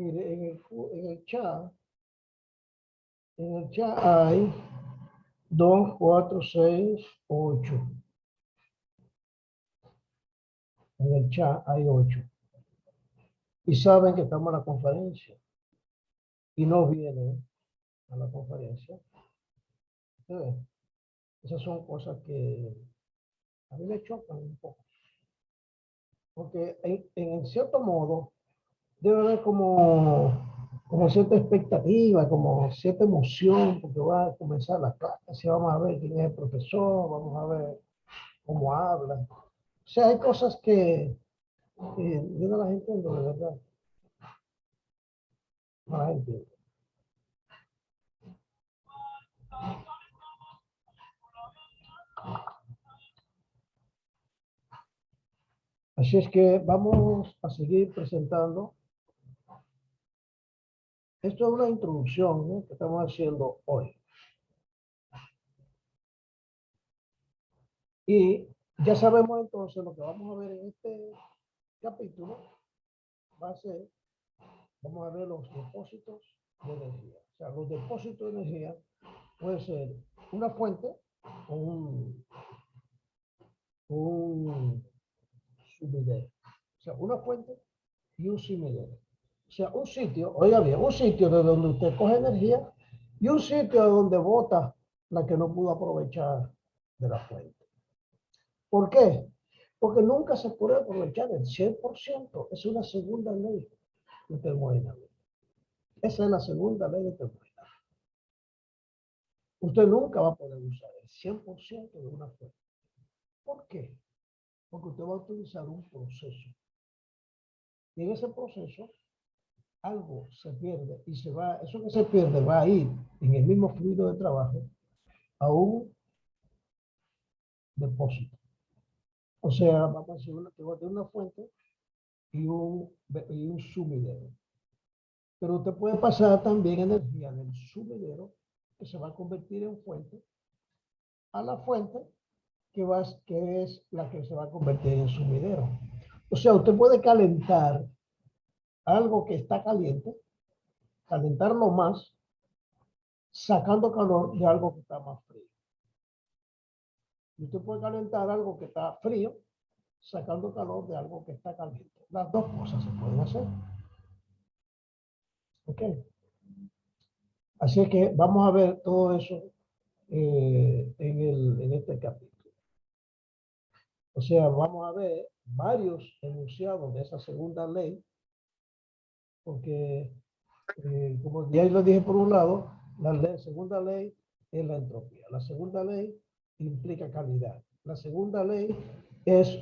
Mire, en el chat hay 2, 4, 6, 8. En el chat hay 8. Y saben que estamos en la conferencia. Y no vienen a la conferencia. Entonces, esas son cosas que a mí me chocan un poco. Porque en cierto modo debe haber como cierta expectativa, como cierta emoción, porque va a comenzar la clase, vamos a ver quién es el profesor, vamos a ver cómo habla. O sea, hay cosas que yo no las entiendo, de verdad. No las entiendo. Así es que vamos a seguir presentando. Esto es una introducción, ¿no?, que estamos haciendo hoy. Y ya sabemos entonces lo que vamos a ver en este capítulo va a ser, vamos a ver los depósitos de energía. O sea, los depósitos de energía puede ser una fuente o un sumidero. O sea, una fuente y un sumidero. O sea, un sitio, oiga bien, un sitio de donde usted coge energía y un sitio de donde bota la que no pudo aprovechar de la fuente. ¿Por qué? Porque nunca se puede aprovechar el 100%. Es una segunda ley de termodinámica. Esa es la segunda ley de termodinámica. Usted nunca va a poder usar el 100% de una fuente. ¿Por qué? Porque usted va a utilizar un proceso. Y en ese proceso algo se pierde y se va, eso que se pierde va a ir en el mismo fluido de trabajo a un depósito. O sea, vamos a decir que va a tener una fuente y un sumidero. Pero usted puede pasar también energía del sumidero, que se va a convertir en fuente, a la fuente que es la que se va a convertir en sumidero. O sea, usted puede calentar algo que está caliente, calentarlo más, sacando calor de algo que está más frío. Y usted puede calentar algo que está frío, sacando calor de algo que está caliente. Las dos cosas se pueden hacer. ¿Ok? Así que vamos a ver todo eso en este capítulo. O sea, vamos a ver varios enunciados de esa segunda ley, porque, como ya lo dije por un lado, la segunda ley es la entropía. La segunda ley implica calidad. La segunda ley es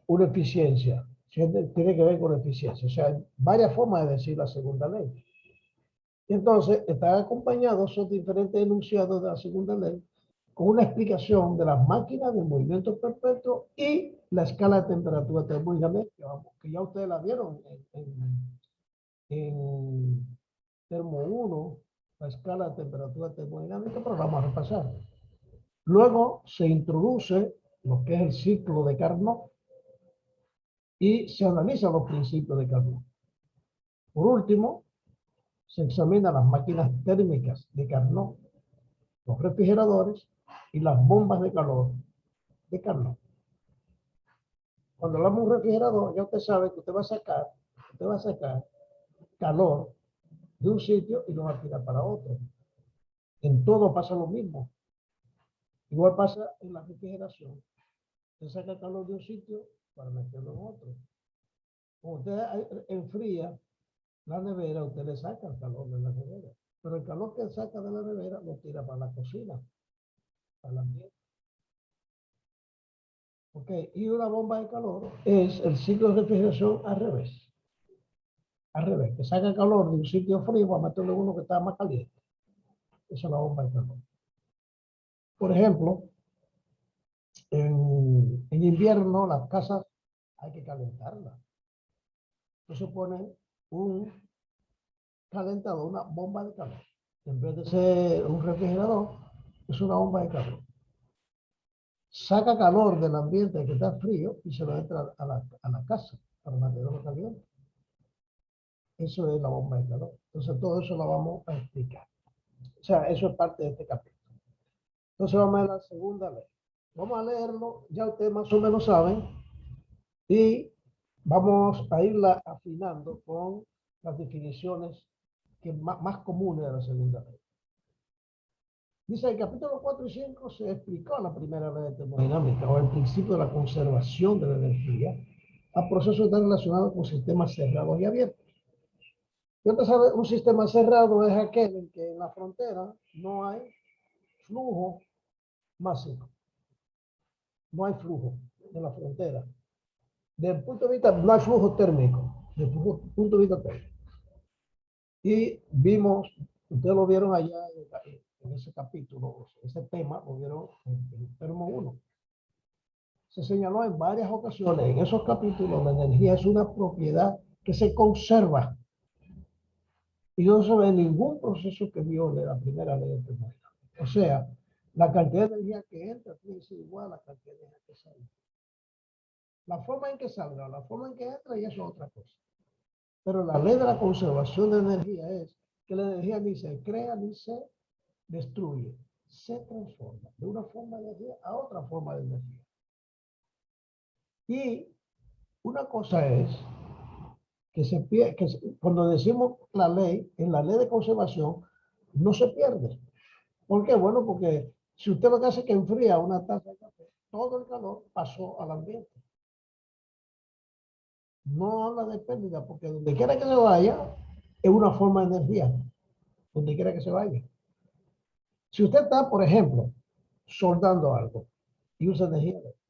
una eficiencia. Tiene que ver con eficiencia. O sea, hay varias formas de decir la segunda ley. Y entonces, están acompañados esos diferentes enunciados de la segunda ley con una explicación de las máquinas de movimiento perpetuo y la escala de temperatura termodinámica, que ya ustedes la vieron en termo 1, la escala de temperatura termodinámica, pero la vamos a repasar. Luego se introduce lo que es el ciclo de Carnot y se analizan los principios de Carnot. Por último, se examinan las máquinas térmicas de Carnot, los refrigeradores y las bombas de calor de Carnot. Cuando hablamos de un refrigerador, ya usted sabe que usted va a sacar calor de un sitio y lo va a tirar para otro. En todo pasa lo mismo. Igual pasa en la refrigeración. Usted saca calor de un sitio para meterlo en otro. Cuando usted enfría la nevera, usted le saca el calor de la nevera. Pero el calor que saca de la nevera lo tira para la cocina, para el ambiente. Ok, y una bomba de calor es el ciclo de refrigeración al revés. Al revés, que saca calor de un sitio frío para meterlo en uno que está más caliente. Esa es la bomba de calor. Por ejemplo, en invierno las casas hay que calentarlas. Entonces pone un calentador, una bomba de calor. En vez de ser un refrigerador, es una bomba de calor. Saca calor del ambiente que está frío y se lo entra a la casa para mantenerlo caliente. Eso es la bomba de calor. Entonces todo eso lo vamos a explicar. O sea, eso es parte de este capítulo. Entonces vamos a la segunda ley. Vamos a leerlo, ya ustedes más o menos saben, y vamos a irla afinando con las definiciones que más comunes de la segunda ley. Dice, el capítulo 4 y 5 se explicó la primera ley de termodinámica, o el principio de la conservación de la energía, a procesos tan relacionados con sistemas cerrados y abiertos. Y usted sabe, un sistema cerrado es aquel en que en la frontera no hay flujo máximo. No hay flujo en la frontera. Desde el punto de vista, no hay flujo térmico. Desde el punto de vista térmico. Y vimos, ustedes lo vieron allá en ese capítulo, ese tema, lo vieron en el termo 1. Se señaló en varias ocasiones en esos capítulos, la energía es una propiedad que se conserva. Y no se ve ningún proceso que viole la primera ley de termodinámica. O sea, la cantidad de energía que entra tiene que ser igual a la cantidad de energía que sale. La forma en que salga, la forma en que entra, y eso es otra cosa. Pero la ley de la conservación de energía es que la energía ni se crea ni se destruye, se transforma de una forma de energía a otra forma de energía. Y una cosa es que cuando decimos la ley, en la ley de conservación, no se pierde. ¿Por qué? Bueno, porque si usted lo que hace es que enfría una taza de café, todo el calor pasó al ambiente. No habla de pérdida, porque donde quiera que se vaya, es una forma de energía, donde quiera que se vaya. Si usted está, por ejemplo, soldando algo y usa energía eléctrica,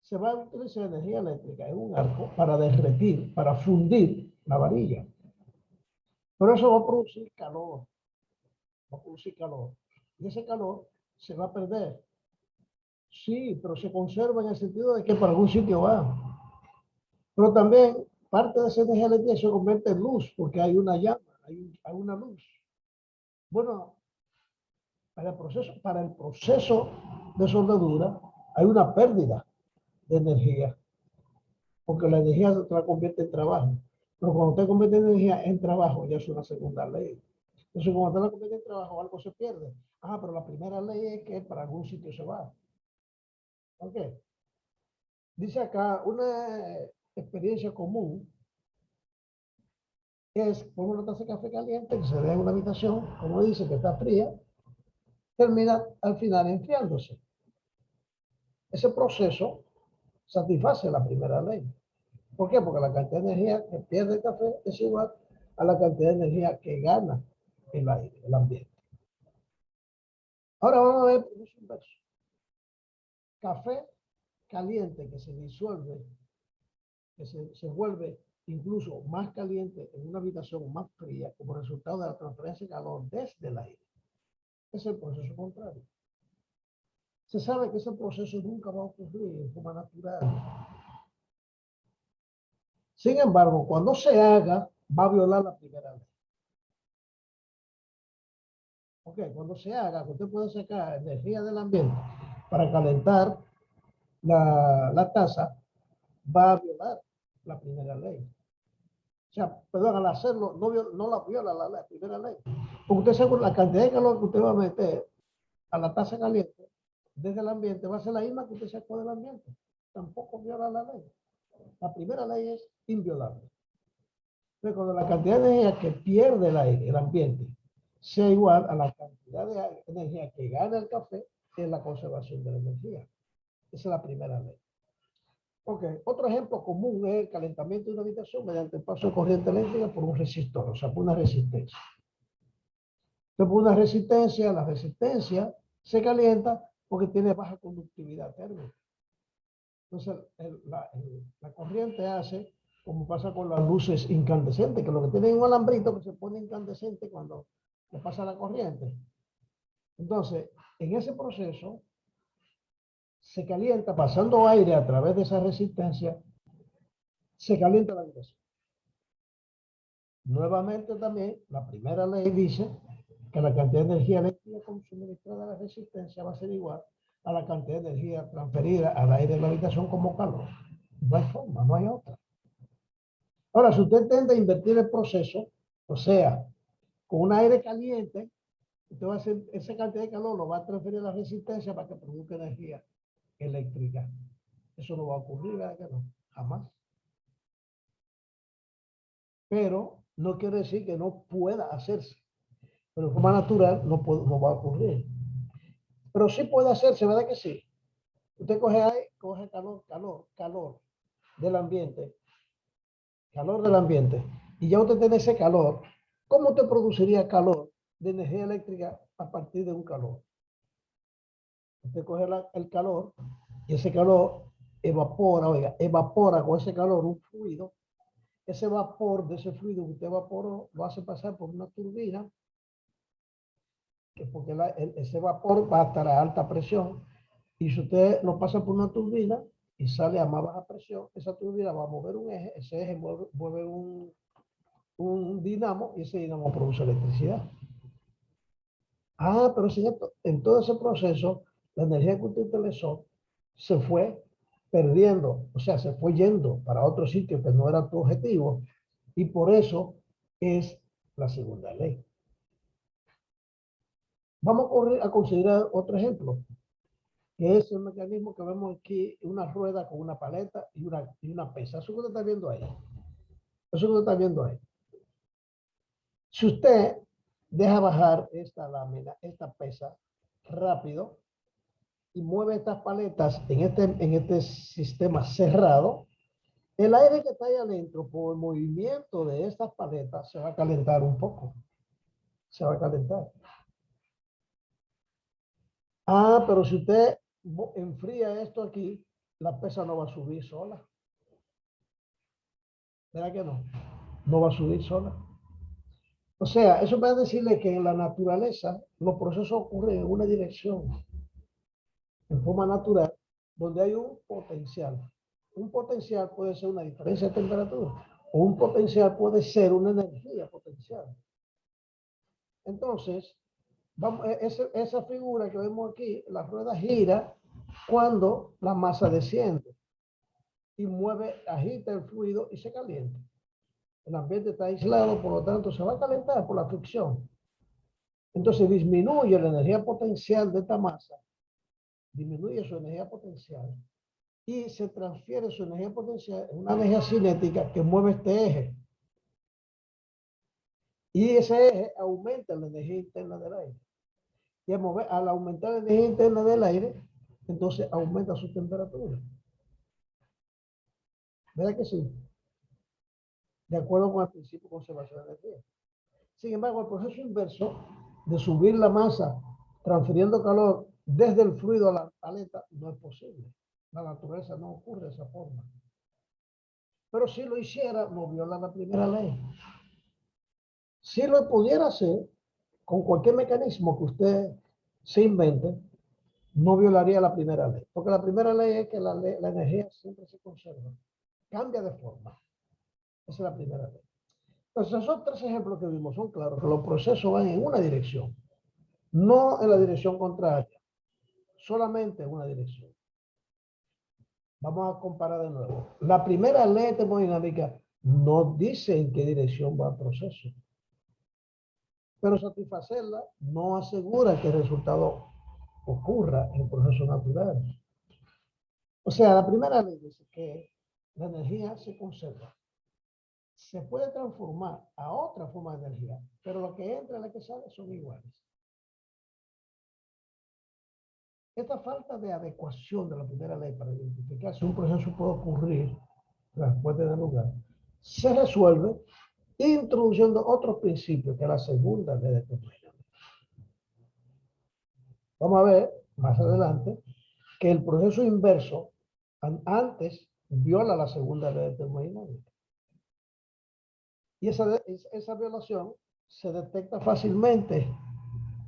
se va a utilizar energía eléctrica en un arco para derretir, para fundir la varilla. Pero eso va a producir calor, va a producir calor. Y ese calor se va a perder. Sí, pero se conserva en el sentido de que para algún sitio va. Pero también parte de esa energía eléctrica se convierte en luz, porque hay una llama, hay una luz. Bueno, para el proceso de soldadura hay una pérdida de energía, porque la energía se la convierte en trabajo. Pero cuando usted convierte energía en trabajo, ya es una segunda ley. Entonces, cuando usted la convierte en trabajo, algo se pierde. Ah, pero la primera ley es que para algún sitio se va. ¿Ok? Dice acá, una experiencia común es poner una taza de café caliente que se ve en una habitación, como dice, que está fría, termina al final enfriándose. Ese proceso satisface la primera ley. ¿Por qué? Porque la cantidad de energía que pierde el café es igual a la cantidad de energía que gana el aire, el ambiente. Ahora vamos a ver un inverso. Café caliente que se disuelve, que se vuelve incluso más caliente en una habitación más fría como resultado de la transferencia de calor desde el aire. Es el proceso contrario. Se sabe que ese proceso nunca va a ocurrir en forma natural. Sin embargo, cuando se haga, va a violar la primera ley. Ok, cuando se haga, usted puede sacar energía del ambiente para calentar la taza, va a violar la primera ley. O sea, perdón, al hacerlo, no la viola la primera ley. Porque usted sabe la cantidad de calor que usted va a meter a la taza caliente desde el ambiente va a ser la misma que usted sacó del ambiente. Tampoco viola la ley. La primera ley es inviolable. Entonces, cuando la cantidad de energía que pierde el aire, el ambiente, sea igual a la cantidad de energía que gana el café, es la conservación de la energía. Esa es la primera ley. Ok, otro ejemplo común es el calentamiento de una habitación mediante el paso de corriente eléctrica por un resistor, o sea, por una resistencia. Entonces, por una resistencia, la resistencia se calienta porque tiene baja conductividad térmica. Entonces, la corriente hace, como pasa con las luces incandescentes, que lo que tienen un alambrito que se pone incandescente cuando le pasa la corriente. Entonces, en ese proceso, se calienta pasando aire a través de esa resistencia, se calienta la habitación. Nuevamente también, la primera ley dice que la cantidad de energía eléctrica suministrada a la resistencia va a ser igual a la cantidad de energía transferida al aire de la habitación como calor. No hay forma, no hay otra. Ahora, si usted intenta invertir el proceso, o sea, con un aire caliente, usted va a hacer esa cantidad de calor, lo va a transferir a la resistencia para que produzca energía eléctrica. Eso no va a ocurrir, ¿verdad que no? Jamás. Pero no quiere decir que no pueda hacerse. Pero de forma natural no va a ocurrir. Pero sí puede hacerse, ¿verdad que sí? Usted coge calor del ambiente, y ya usted tiene ese calor. ¿Cómo usted produciría calor de energía eléctrica a partir de un calor? Usted coge el calor y ese calor evapora con ese calor un fluido. Ese vapor de ese fluido que usted evaporó lo hace pasar por una turbina, que porque ese vapor va a estar a alta presión, y si usted lo pasa por una turbina y sale a más baja presión, esa turbina va a mover un eje, ese eje mueve un dinamo, y ese dinamo produce electricidad. Ah, pero es cierto, en todo ese proceso, la energía que usted utilizó se fue perdiendo, o sea, se fue yendo para otro sitio que no era tu objetivo, y por eso es la segunda ley. Vamos a considerar otro ejemplo, que es el mecanismo que vemos aquí, una rueda con una paleta y una pesa. Eso que usted está viendo ahí. Eso que usted está viendo ahí. Si usted deja bajar esta lámina, esta pesa, rápido, y mueve estas paletas en este sistema cerrado, el aire que está ahí adentro, por el movimiento de estas paletas, se va a calentar un poco. Se va a calentar. Ah, pero si usted enfría esto aquí, la pesa no va a subir sola. ¿Verdad que no? No va a subir sola. O sea, eso va a decirle que en la naturaleza los procesos ocurren en una dirección, en forma natural, donde hay un potencial. Un potencial puede ser una diferencia de temperatura, o un potencial puede ser una energía potencial. Entonces, esa figura que vemos aquí, la rueda gira cuando la masa desciende y agita el fluido y se calienta. El ambiente está aislado, por lo tanto se va a calentar por la fricción. Entonces disminuye la energía potencial de esta masa, disminuye su energía potencial y se transfiere su energía potencial en una energía cinética que mueve este eje. Y ese eje aumenta la energía interna del aire. Y al aumentar la energía interna del aire, entonces aumenta su temperatura. ¿Verdad que sí? De acuerdo con el principio de conservación de energía. Sin embargo, el proceso inverso de subir la masa transfiriendo calor desde el fluido a la paleta no es posible. La naturaleza no ocurre de esa forma. Pero si lo hiciera, no viola la primera ley. Si lo pudiera hacer con cualquier mecanismo que usted se invente, no violaría la primera ley. Porque la primera ley es que la energía siempre se conserva. Cambia de forma. Esa es la primera ley. Entonces, esos tres ejemplos que vimos son claros, que los procesos van en una dirección, no en la dirección contraria, solamente en una dirección. Vamos a comparar de nuevo. La primera ley de termodinámica no dice en qué dirección va el proceso, pero satisfacerla no asegura que el resultado ocurra en procesos naturales. O sea, la primera ley dice que la energía se conserva. Se puede transformar a otra forma de energía, pero lo que entra y lo que sale son iguales. Esta falta de adecuación de la primera ley para identificar si un proceso puede ocurrir, puede tener lugar, se resuelve introduciendo otros principios que la segunda ley de termodinámica. Vamos a ver más adelante que el proceso inverso antes viola la segunda ley de termodinámica. Y esa violación se detecta fácilmente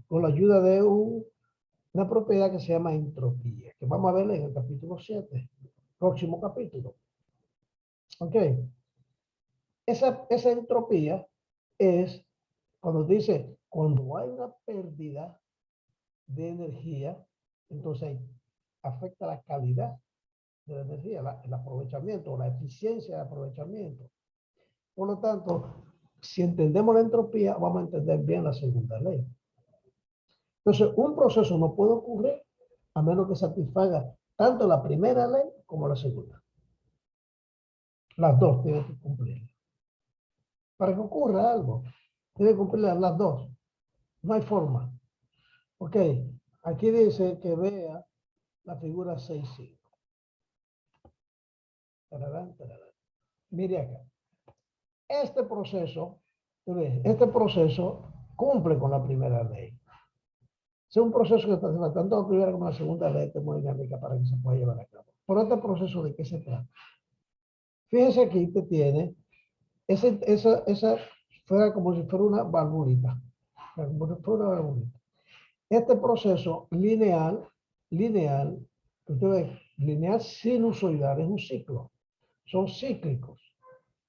con la ayuda de una propiedad que se llama entropía, que vamos a ver en el capítulo 7, próximo capítulo. ¿Ok? Esa entropía es cuando dice, cuando hay una pérdida de energía, entonces afecta la calidad de la energía, el aprovechamiento, la eficiencia de aprovechamiento. Por lo tanto, si entendemos la entropía, vamos a entender bien la segunda ley. Entonces, un proceso no puede ocurrir a menos que satisfaga tanto la primera ley como la segunda. Las dos tienen que cumplir. Para que ocurra algo, tienen que cumplir las dos. No hay forma. Ok, aquí dice que vea la figura 6.5. Tararán, tararán. Mire acá. Este proceso, este proceso cumple con la primera ley. Es un proceso que está tanto la primera como la segunda ley termodinámica para que se pueda llevar a cabo. Por este proceso, ¿de qué se trata? Fíjense aquí que tiene esa fuera como si fuera una valvulita. Como si fuera una valvulita. Este proceso lineal, que usted ve, lineal sinusoidal, es un ciclo. Son cíclicos.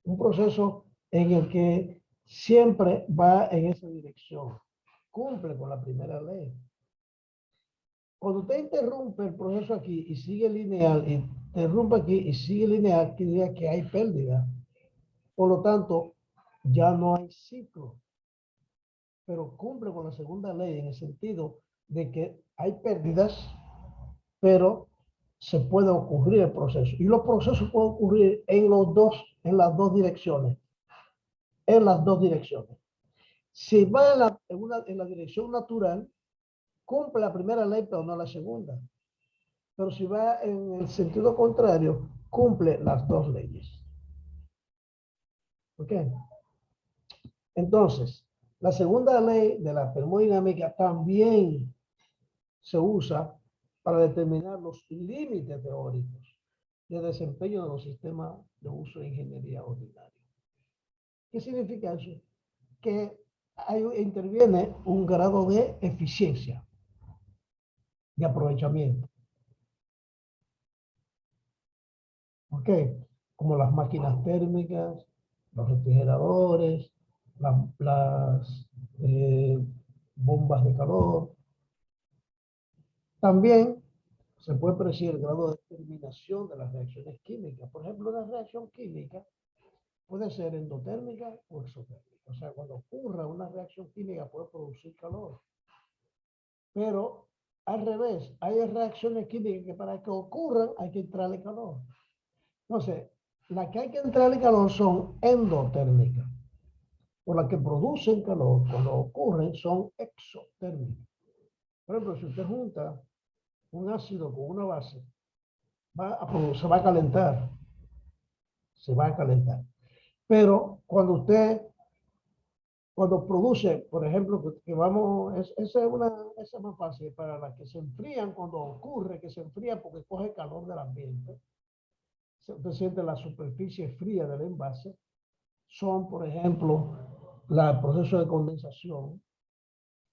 Un proceso en el que siempre va en esa dirección. Cumple con la primera ley. Cuando usted interrumpe el proceso aquí y sigue lineal, y interrumpe aquí y sigue lineal, quiere decir que hay pérdida. Por lo tanto, ya no hay ciclo. Pero cumple con la segunda ley en el sentido de que hay pérdidas, pero se puede ocurrir el proceso. Y los procesos pueden ocurrir en las dos direcciones. En las dos direcciones. Si va en la dirección natural, cumple la primera ley, pero no la segunda. Pero si va en el sentido contrario, cumple las dos leyes. ¿Ok? Entonces, la segunda ley de la termodinámica también se usa para determinar los límites teóricos de desempeño de los sistemas de uso de ingeniería ordinaria. ¿Qué significa eso? Que interviene un grado de eficiencia, de aprovechamiento. ¿Ok? Como las máquinas térmicas, los refrigeradores, las bombas de calor. También se puede predecir el grado de terminación de las reacciones químicas. Por ejemplo, una reacción química puede ser endotérmica o exotérmica. O sea, cuando ocurra una reacción química puede producir calor. Pero al revés, hay reacciones químicas que para que ocurran hay que entrarle calor. Entonces, las que hay que entrarle calor son endotérmicas. Por las que producen calor, cuando ocurren, son exotérmicas. Por ejemplo, si usted junta un ácido con una base, se va a calentar. Se va a calentar. Pero cuando produce, por ejemplo, esa es más fácil para las que se enfrían, cuando ocurre que se enfrían porque coge calor del ambiente. Usted siente la superficie fría del envase. Son, por ejemplo, el proceso de condensación.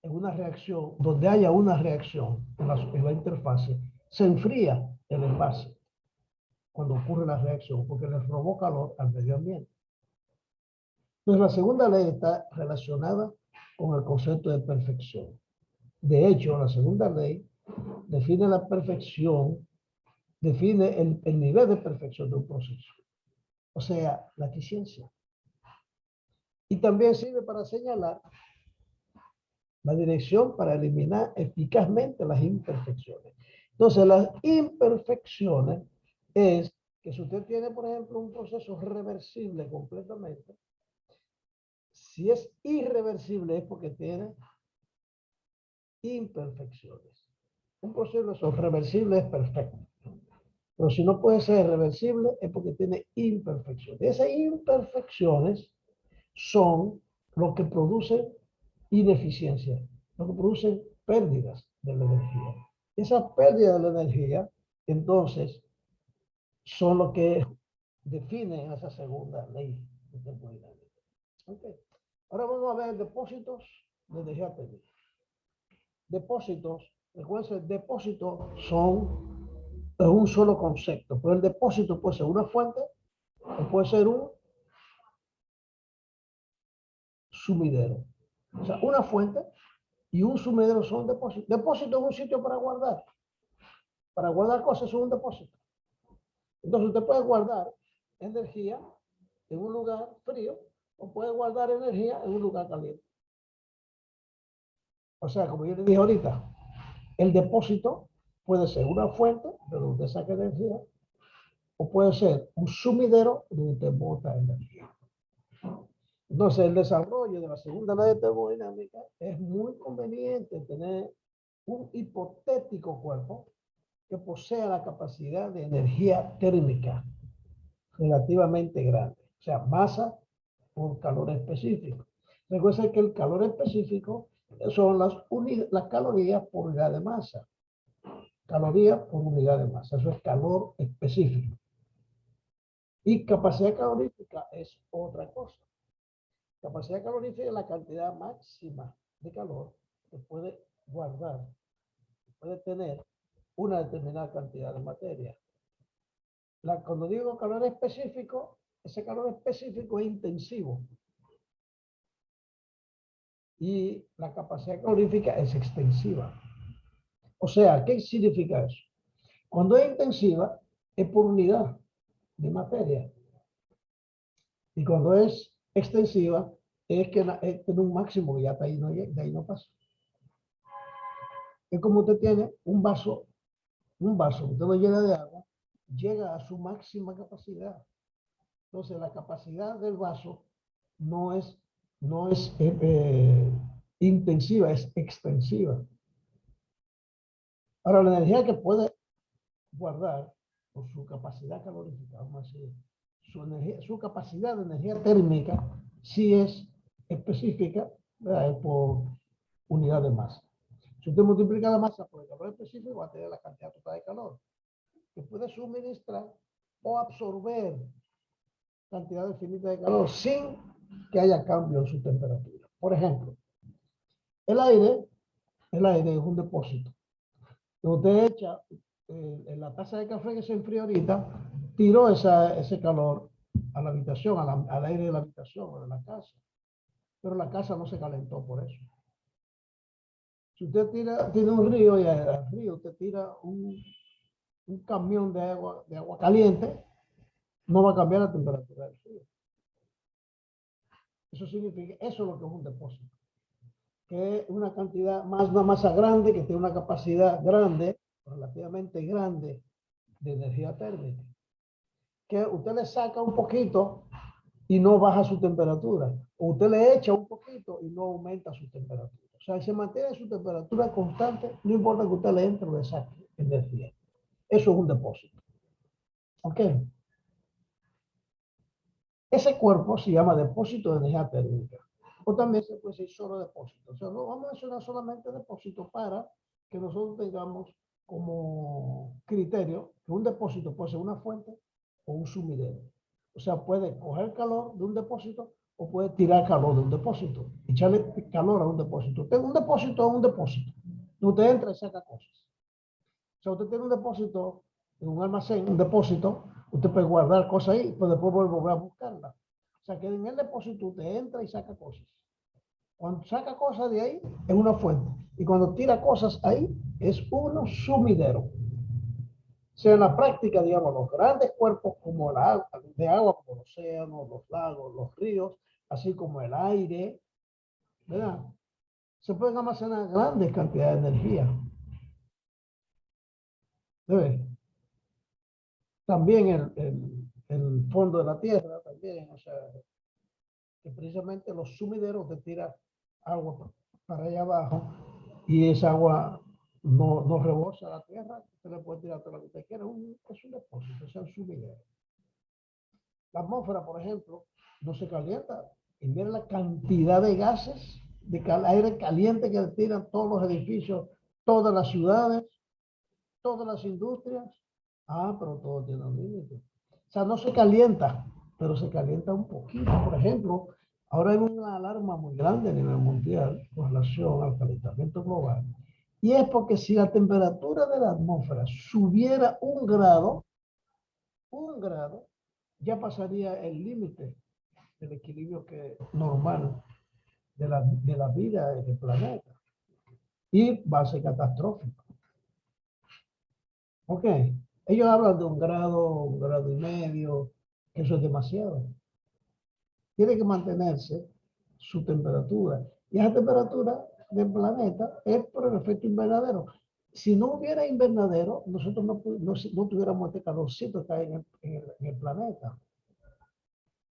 En una reacción, donde haya una reacción en la interfase, se enfría el envase cuando ocurre la reacción, porque le robó calor al medio ambiente. Entonces, la segunda ley está relacionada con el concepto de perfección. De hecho, la segunda ley define la perfección, define el nivel de perfección de un proceso, o sea, la eficiencia. Y también sirve para señalar la dirección para eliminar eficazmente las imperfecciones. Entonces, las imperfecciones es que si usted tiene, por ejemplo, un proceso reversible completamente, si es irreversible es porque tiene imperfecciones. Un proceso reversible es perfecto. Pero si no puede ser reversible es porque tiene imperfecciones. Esas imperfecciones son lo que producen ineficiencia, lo que producen pérdidas de la energía. Esas pérdidas de la energía, entonces, son lo que definen esa segunda ley de termodinámica. Okay. Ahora vamos a ver depósitos de energía térmica. Depósitos, recuerden, depósitos son un solo concepto, pero el depósito puede ser una fuente o puede ser un sumidero. O sea, una fuente y un sumidero son depósitos. Depósito es un sitio para guardar. Para guardar cosas es un depósito. Entonces usted puede guardar energía en un lugar frío o puede guardar energía en un lugar caliente. O sea, como yo le dije ahorita, el depósito puede ser una fuente de donde saca energía o puede ser un sumidero donde te bota energía. Entonces, el desarrollo de la segunda ley de termodinámica es muy conveniente tener un hipotético cuerpo que posea la capacidad de energía térmica relativamente grande, o sea, masa por calor específico. Recuerda que el calor específico son las calorías por unidad de masa. Calorías por unidad de masa, eso es calor específico. Y capacidad calorífica es otra cosa. Capacidad calorífica es la cantidad máxima de calor que puede guardar, que puede tener una determinada cantidad de materia. Cuando digo calor específico, ese calor específico es intensivo. Y la capacidad calorífica es extensiva. O sea, ¿qué significa eso? Cuando es intensiva, es por unidad de materia. Y cuando es extensiva, es que tiene un máximo que ya de ahí no pasa. Es como usted tiene un vaso, usted lo llena de agua, llega a su máxima capacidad. Entonces, la capacidad del vaso no es intensiva, es extensiva. Ahora, la energía que puede guardar por su capacidad calorífica, vamos a decir, su capacidad de energía térmica sí es específica, ¿verdad? Por unidad de masa. Si usted multiplica la masa por el calor específico, va a tener la cantidad total de calor que puede suministrar o absorber cantidad infinita de calor sin que haya cambio en su temperatura. Por ejemplo, el aire es un depósito. Usted echa en la taza de café que se enfría ahorita, tiró ese calor a la habitación, al aire de la habitación o de la casa. Pero la casa no se calentó por eso. Si usted tiene un río y al río usted tira un camión de agua caliente, no va a cambiar la temperatura del río. Eso significa, eso es lo que es un depósito. Que es una una masa grande, que tiene una capacidad grande, relativamente grande, de energía térmica. Que usted le saca un poquito y no baja su temperatura. O usted le echa un poquito y no aumenta su temperatura. O sea, se mantiene su temperatura constante, no importa que usted le entre o le saque energía. Eso es un depósito. ¿Ok? Ese cuerpo se llama depósito de energía térmica. O también se puede decir solo depósito. O sea, no vamos a mencionar solamente depósito para que nosotros tengamos como criterio que un depósito puede ser una fuente o un sumidero. O sea, puede coger calor de un depósito o puede tirar calor de un depósito, echarle calor a un depósito. Un depósito es un depósito. Usted entra y saca cosas. O sea, usted tiene un depósito en un almacén, un depósito, usted puede guardar cosas ahí, pero después volver a buscarlas. O sea, que en el depósito usted entra y saca cosas. Cuando saca cosas de ahí, es una fuente. Y cuando tira cosas ahí, es un sumidero. O sea, en la práctica, digamos, los grandes cuerpos como de agua, como los océanos, los lagos, los ríos, así como el aire, ¿verdad? Se pueden almacenar grandes cantidades de energía. ¿Ves? También el fondo de la tierra, también, o sea, que precisamente los sumideros te tiran agua para allá abajo y esa agua no rebosa la tierra, usted le puede tirar todo lo que usted quiera, es un depósito, es un sumidero. La atmósfera, por ejemplo, no se calienta y mira la cantidad de gases, de aire caliente que tiran todos los edificios, todas las ciudades, todas las industrias. Ah, pero todo tiene un límite. O sea, no se calienta, pero se calienta un poquito. Por ejemplo, ahora hay una alarma muy grande a nivel mundial con relación al calentamiento global. Y es porque si la temperatura de la atmósfera subiera un grado, ya pasaría el límite del equilibrio normal de la vida en el planeta. Y va a ser catastrófico. Ok, ellos hablan de un grado y medio, que eso es demasiado. tiene que mantenerse su temperatura. Y esa temperatura del planeta es por el efecto invernadero. Si no hubiera invernadero, nosotros no tuviéramos este calorcito que hay en el planeta.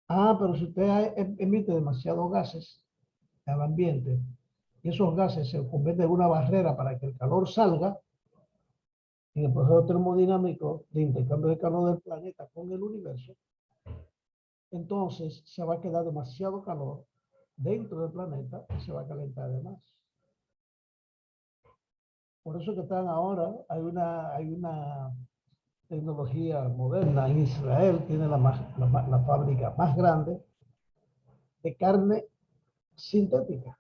Ah, pero si usted emite demasiados gases al ambiente, y esos gases se convierten en una barrera para que el calor salga, en el proceso termodinámico de intercambio de calor del planeta con el universo, entonces se va a quedar demasiado calor dentro del planeta y se va a calentar de más. Por eso que están ahora, hay una tecnología moderna en Israel, tiene la fábrica más grande de carne sintética,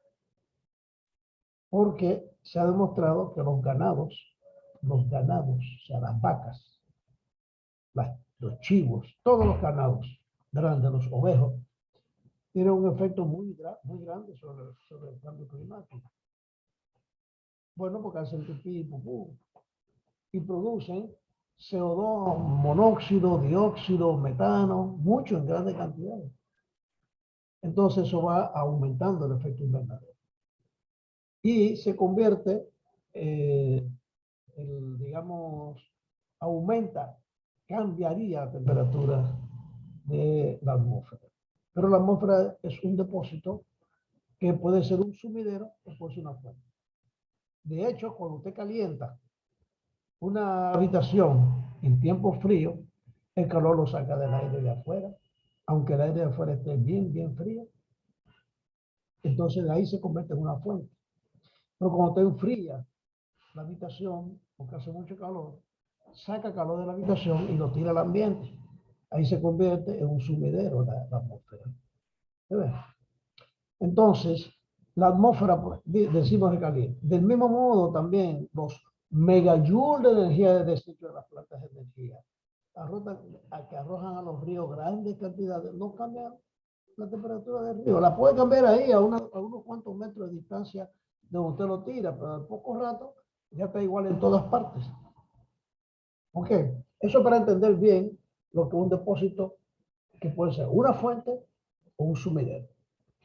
porque se ha demostrado que los ganados, o sea, las vacas, los chivos, todos los ganados grandes, los ovejos, tienen un efecto muy grande sobre el cambio climático. Bueno, porque hacen pipí y pupú y producen CO2, monóxido, dióxido, metano, mucho en grandes cantidades. Entonces eso va aumentando el efecto invernadero. Y se convierte, digamos, aumenta, cambiaría la temperatura de la atmósfera. Pero la atmósfera es un depósito que puede ser un sumidero o puede ser una fuente. De hecho, cuando usted calienta una habitación en tiempo frío, el calor lo saca del aire de afuera, aunque el aire de afuera esté bien frío. Entonces de ahí se convierte en una fuente. Pero cuando usted enfría la habitación, porque hace mucho calor, saca calor de la habitación y lo tira al ambiente. Ahí se convierte en un sumidero la atmósfera. ¿Ves? Entonces, la atmósfera, pues, decimos de caliente. Del mismo modo, también los megajoules de energía de desecho de las plantas de energía que arrojan a los ríos grandes cantidades, no cambian la temperatura del río. La puede cambiar ahí a unos cuantos metros de distancia de donde usted lo tira, pero al poco rato ya está igual en todas partes. ¿Ok? Eso para entender bien lo que es un depósito que puede ser una fuente o un sumidero.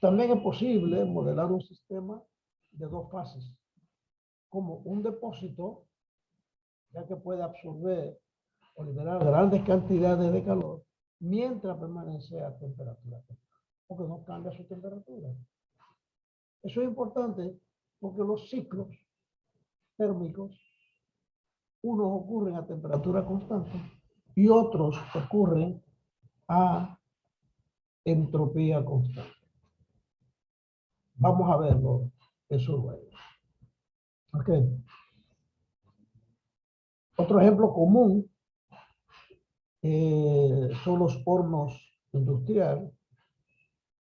También es posible modelar un sistema de dos fases, como un depósito, ya que puede absorber o liberar grandes cantidades de calor mientras permanece a temperatura, porque no cambia su temperatura. Eso es importante porque los ciclos térmicos, unos ocurren a temperatura constante y otros ocurren a entropía constante. Vamos a verlo eso luego. Okay. Otro ejemplo común son los hornos industriales.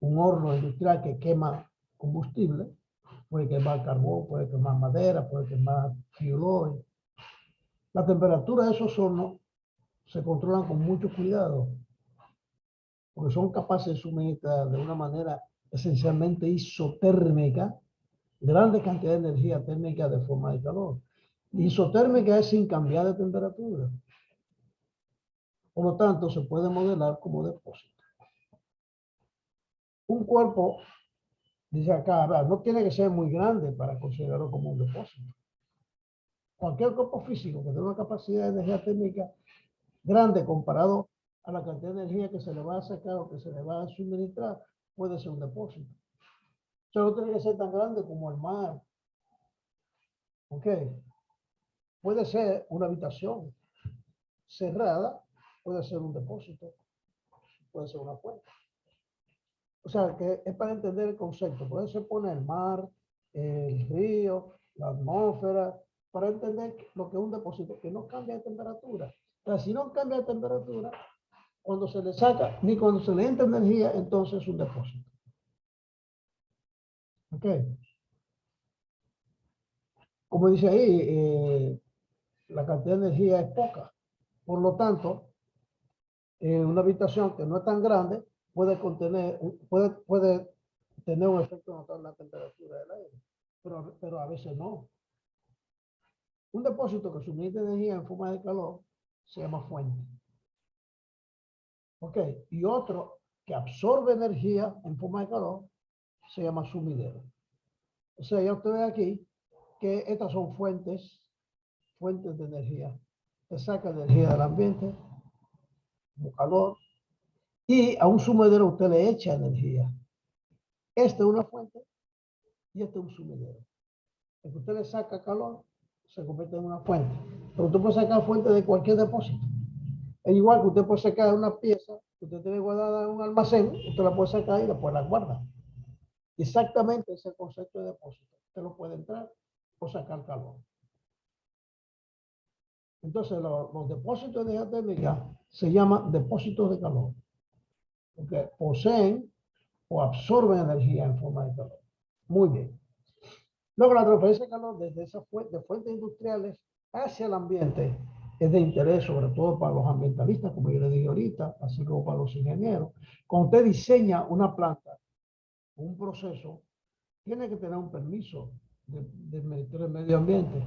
Un horno industrial que quema combustible, puede quemar carbón, puede quemar madera, puede quemar fiolores. La temperatura de esos hornos se controlan con mucho cuidado, porque son capaces de suministrar de una manera esencialmente isotérmica grandes cantidades de energía térmica de forma de calor. Isotérmica es sin cambiar de temperatura. Por lo tanto, se puede modelar como depósito. Un cuerpo, dice acá, no tiene que ser muy grande para considerarlo como un depósito. Cualquier cuerpo físico que tenga una capacidad de energía térmica grande comparado a la cantidad de energía que se le va a sacar o que se le va a suministrar, puede ser un depósito. O sea, no tiene que ser tan grande como el mar. ¿Ok? Puede ser una habitación cerrada, puede ser un depósito, puede ser una fuente. O sea, que es para entender el concepto. Por eso se pone el mar, el río, la atmósfera, para entender lo que es un depósito, que no cambia de temperatura. O sea, si no cambia de temperatura, cuando se le saca, ni cuando se le entra energía, entonces es un depósito. ¿Ok? Como dice ahí, la cantidad de energía es poca. Por lo tanto, una habitación que no es tan grande puede tener un efecto notable en la temperatura del aire, pero a veces no. Un depósito que suministra energía en forma de calor se llama fuente. Ok, y otro que absorbe energía en forma de calor, se llama sumidero. O sea, ya usted ve aquí que estas son fuentes de energía. Te saca energía del ambiente, como calor, y a un sumidero usted le echa energía. Esta es una fuente y este es un sumidero. El que usted le saca calor se convierte en una fuente. Pero usted puede sacar fuente de cualquier depósito. Es igual que usted puede sacar una pieza que usted tiene guardada en un almacén, usted la puede sacar y después la guarda. Exactamente ese concepto de depósito. Usted lo puede entrar o sacar calor. Entonces, los depósitos de energía térmica se llaman depósitos de calor, porque poseen o absorben energía en forma de calor. Muy bien. Luego, la transferencia de calor desde esas fuentes industriales hacia el ambiente es de interés, sobre todo para los ambientalistas, como yo le dije ahorita, así como para los ingenieros. Cuando usted diseña una planta, un proceso, tiene que tener un permiso del Ministerio del Medio Ambiente,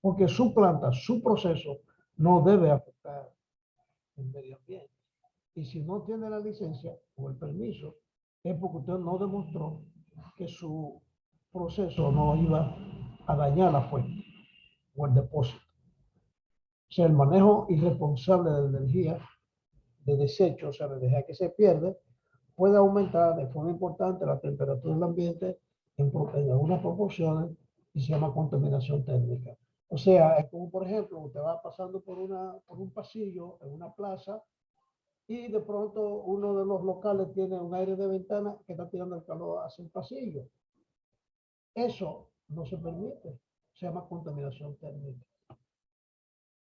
porque su planta, su proceso, no debe afectar el medio ambiente. Y si no tiene la licencia o el permiso, es porque usted no demostró que su proceso no iba a dañar la fuente o el depósito. O sea, el manejo irresponsable de la energía, de desechos, o sea, de energía que se pierde, puede aumentar de forma importante la temperatura del ambiente en algunas proporciones y se llama contaminación térmica. O sea, es como, por ejemplo, usted va pasando por un pasillo en una plaza y de pronto uno de los locales tiene un aire de ventana que está tirando el calor hacia el pasillo. Eso no se permite. Se llama contaminación térmica.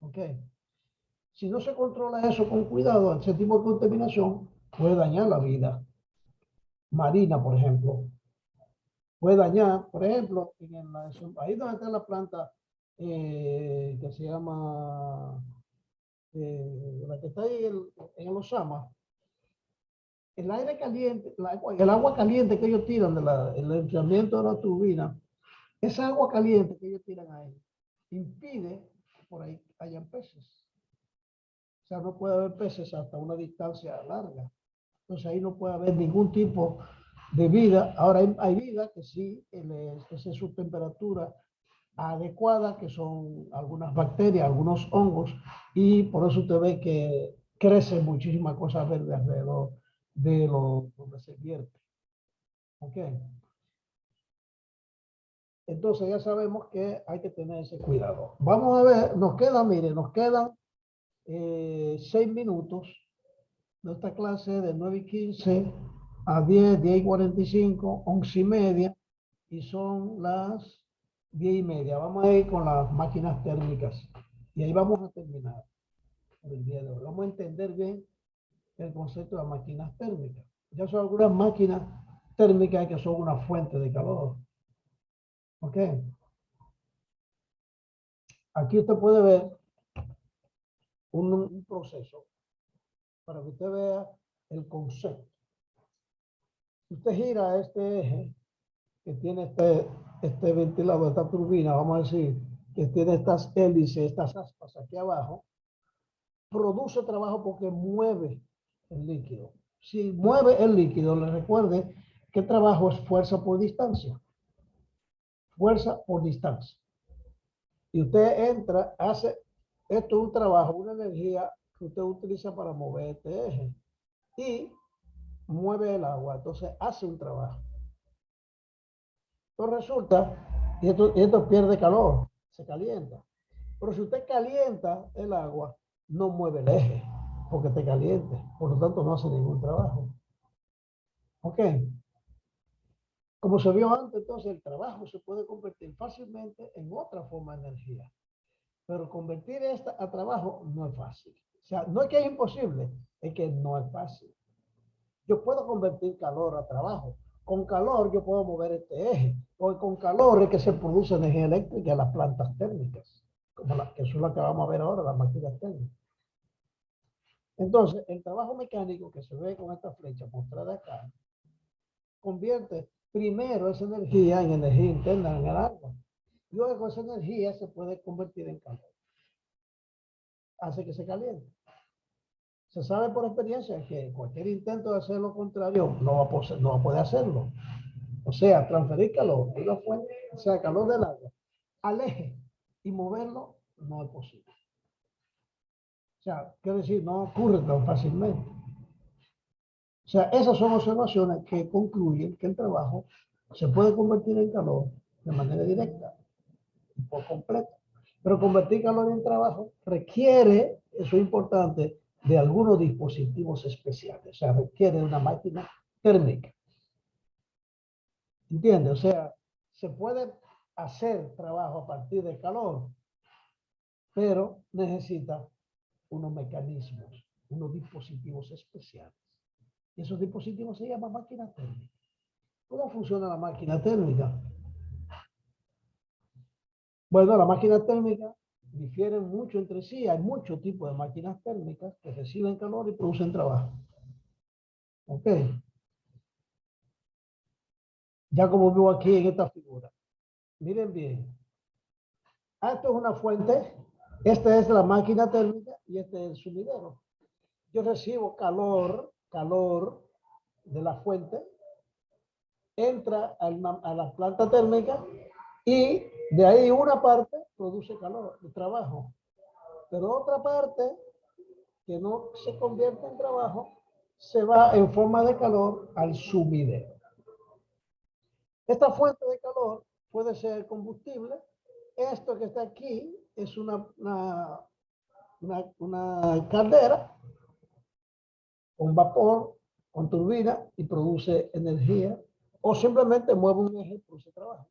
¿Ok? Si no se controla eso con cuidado, ese tipo de contaminación puede dañar la vida marina, por ejemplo. Puede dañar, por ejemplo, ahí donde está la planta que se llama, la que está ahí en el Osama, el aire caliente, el agua caliente que ellos tiran del enfriamiento de la turbina, esa agua caliente que ellos tiran ahí, impide que por ahí hayan peces. O sea, no puede haber peces hasta una distancia larga. Entonces ahí no puede haber ningún tipo de vida. Ahora hay vida que sí, esa es su temperatura adecuada, que son algunas bacterias, algunos hongos, y por eso usted ve que crecen muchísimas cosas verdes alrededor de donde se vierte. ¿Ok? Entonces ya sabemos que hay que tener ese cuidado. Vamos a ver, nos quedan 6 minutos de esta clase de 9:15 a 10:45, 11:30, y son las 10:30. Vamos a ir con las máquinas térmicas y ahí vamos a terminar por el día de hoy. Vamos a entender bien el concepto de las máquinas térmicas. Ya son algunas máquinas térmicas que son una fuente de calor. ¿Ok? Aquí usted puede ver un proceso para que usted vea el concepto. Usted gira este eje que tiene este ventilador, esta turbina, vamos a decir, que tiene estas hélices, estas aspas aquí abajo, produce trabajo porque mueve el líquido. Si mueve el líquido, le recuerde que trabajo es fuerza por distancia. Fuerza por distancia. Y usted entra, hace, esto es un trabajo, una energía que usted utiliza para mover este eje. Y mueve el agua, entonces hace un trabajo. Entonces resulta, y esto pierde calor, se calienta. Pero si usted calienta el agua, no mueve el eje, porque te caliente. Por lo tanto, no hace ningún trabajo. ¿Ok? Como se vio antes, entonces el trabajo se puede convertir fácilmente en otra forma de energía. Pero convertir esta a trabajo no es fácil. O sea, no es que es imposible, es que no es fácil. Yo puedo convertir calor a trabajo. Con calor yo puedo mover este eje. Porque con calor es que se produce energía eléctrica en las plantas térmicas, como que son las que vamos a ver ahora, las máquinas térmicas. Entonces, el trabajo mecánico que se ve con esta flecha mostrada acá, convierte primero esa energía en energía interna en el agua. Luego esa energía se puede convertir en calor. Hace que se caliente. Se sabe por experiencia que cualquier intento de hacer lo contrario no va a poder hacerlo. O sea, transferir calor de una fuente, o sea, calor del agua, al eje y moverlo no es posible. O sea, quiere decir, no ocurre tan fácilmente. O sea, esas son observaciones que concluyen que el trabajo se puede convertir en calor de manera directa y por completo. Pero convertir calor en trabajo requiere, eso es importante, de algunos dispositivos especiales. O sea, requiere de una máquina térmica. ¿Entiendes? O sea, se puede hacer trabajo a partir de calor, pero necesita unos mecanismos, unos dispositivos especiales. Y esos dispositivos se llaman máquina térmica. ¿Cómo funciona la máquina térmica? Bueno, la máquina térmica difieren mucho entre sí. Hay muchos tipos de máquinas térmicas que reciben calor y producen trabajo. ¿Ok? Ya como veo aquí en esta figura. Miren bien. Esto es una fuente. Esta es la máquina térmica y este es el sumidero. Yo recibo calor de la fuente, entra a la planta térmica y de ahí una parte produce calor, de trabajo. Pero otra parte que no se convierte en trabajo se va en forma de calor al sumidero. Esta fuente de calor puede ser combustible. Esto que está aquí es una caldera con vapor, con turbina y produce energía o simplemente mueve un eje y produce trabajo.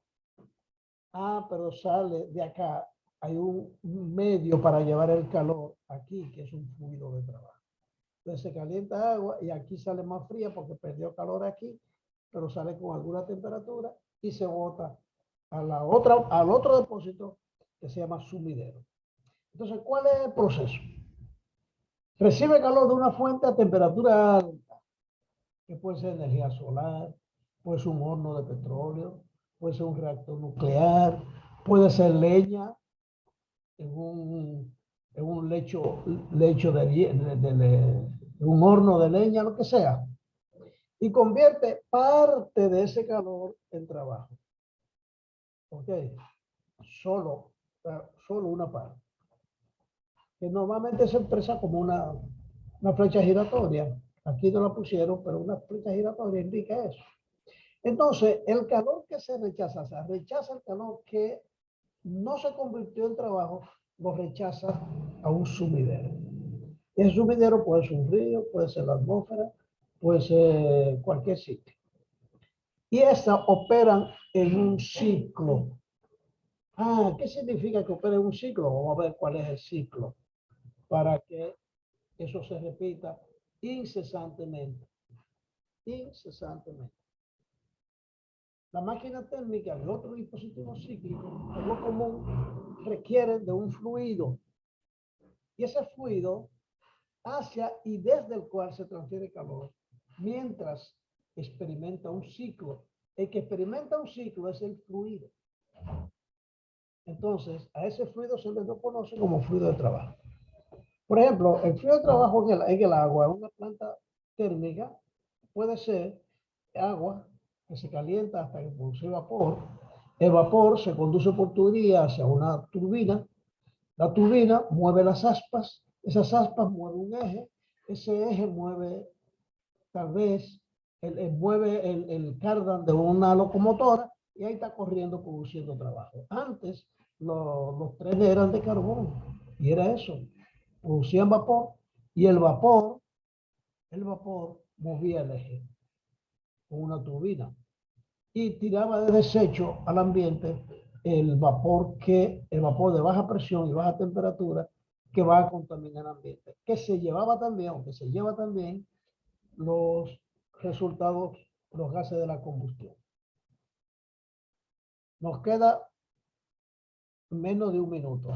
Pero sale de acá. Hay un medio para llevar el calor aquí, que es un fluido de trabajo. Entonces se calienta agua y aquí sale más fría porque perdió calor aquí, pero sale con alguna temperatura y se bota al otro depósito que se llama sumidero. Entonces, ¿cuál es el proceso? Recibe calor de una fuente a temperatura alta, que puede ser energía solar, puede ser un horno de petróleo, puede ser un reactor nuclear, puede ser leña en un lecho de un horno de leña, lo que sea, y convierte parte de ese calor en trabajo. ¿Ok? Solo, solo una parte. Que normalmente se expresa como una flecha giratoria. Aquí no la pusieron, pero una flecha giratoria indica eso. Entonces, el calor que se rechaza, o sea, rechaza el calor que no se convirtió en trabajo, lo rechaza a un sumidero. El sumidero puede ser un río, puede ser la atmósfera, puede ser cualquier sitio. Y estas operan en un ciclo. ¿Qué significa que opera en un ciclo? Vamos a ver cuál es el ciclo para que eso se repita incesantemente. Incesantemente. La máquina térmica y otros dispositivos cíclicos, por lo común, requieren de un fluido. Y ese fluido hacia y desde el cual se transfiere calor, mientras experimenta un ciclo. El que experimenta un ciclo es el fluido. Entonces, a ese fluido se le conoce como fluido de trabajo. Por ejemplo, el fluido de trabajo en el agua, en una planta térmica, puede ser agua que se calienta hasta que produce vapor. El vapor se conduce por tubería hacia una turbina. La turbina mueve las aspas. Esas aspas mueven un eje. Ese eje mueve, tal vez, mueve el cardan de una locomotora y ahí está corriendo, produciendo trabajo. Antes, los trenes eran de carbón y era eso. Producían vapor y el vapor movía el eje con una turbina y tiraba de desecho al ambiente el vapor de baja presión y baja temperatura que va a contaminar el ambiente, que se llevaba también, o que se lleva también los resultados, los gases de la combustión. Nos queda menos de un minuto.